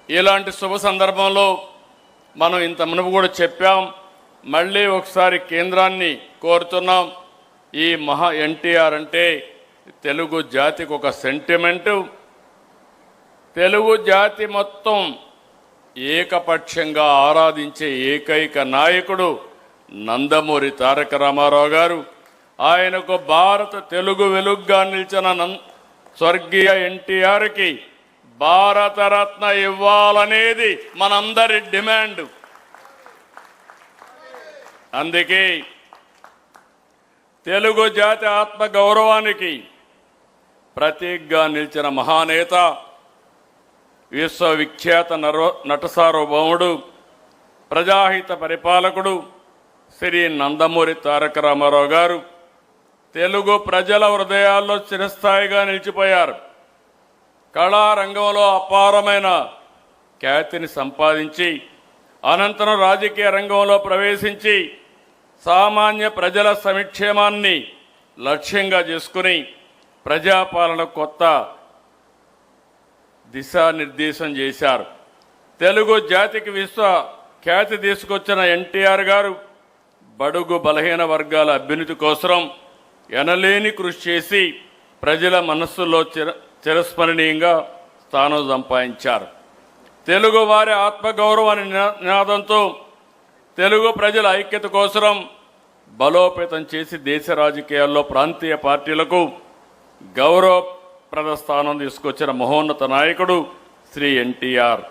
ఇలాంటి శుభ సందర్భంలో మనం ఇంత మునుపు కూడా చెప్పాం, మళ్ళీ ఒకసారి కేంద్రాన్ని కోరుతున్నాం. ఈ మహా ఎన్టీఆర్ అంటే తెలుగు జాతికి ఒక సెంటిమెంటు. తెలుగు జాతి మొత్తం ఏకపక్షంగా ఆరాధించే ఏకైక నాయకుడు నందమూరి తారక రామారావు గారు. ఆయనకు భారత తెలుగు వెలుగ్గా నిలిచిన స్వర్గీయ ఎన్టీఆర్కి భారతరత్న ఇవ్వాలనేది మనందరి డిమాండ్. అందుకే తెలుగు జాతి ఆత్మ గౌరవానికి ప్రతీకగా నిలిచిన మహానేత, విశ్వవిఖ్యాత నట సార్వభౌముడు, ప్రజాహిత పరిపాలకుడు శ్రీ నందమూరి తారక రామారావు గారు తెలుగు ప్రజల హృదయాల్లో చిరస్థాయిగా నిలిచిపోయారు. కళారంగంలో అపారమైన ఖ్యాతిని సంపాదించి అనంతరం రాజకీయ రంగంలో ప్రవేశించి సామాన్య ప్రజల సంక్షేమాన్ని లక్ష్యంగా చేసుకుని ప్రజాపాలన కొత్త దిశానిర్దేశం చేశారు. తెలుగు జాతికి విశ్వ ఖ్యాతి తీసుకొచ్చిన ఎన్టీఆర్ గారు బడుగు బలహీన వర్గాల అభ్యున్నతి కోసం ఎనలేని కృషి చేసి ప్రజల మనస్సులో చిరస్మరణీయంగా స్థానం సంపాదించారు. తెలుగు వారి ఆత్మగౌరవ నినాదంతో తెలుగు ప్రజల ఐక్యత కోసం బలోపేతం చేసి దేశ రాజకీయాల్లో ప్రాంతీయ పార్టీలకు గౌరవప్రద స్థానం తీసుకొచ్చిన మహోన్నత నాయకుడు శ్రీ ఎన్టీఆర్.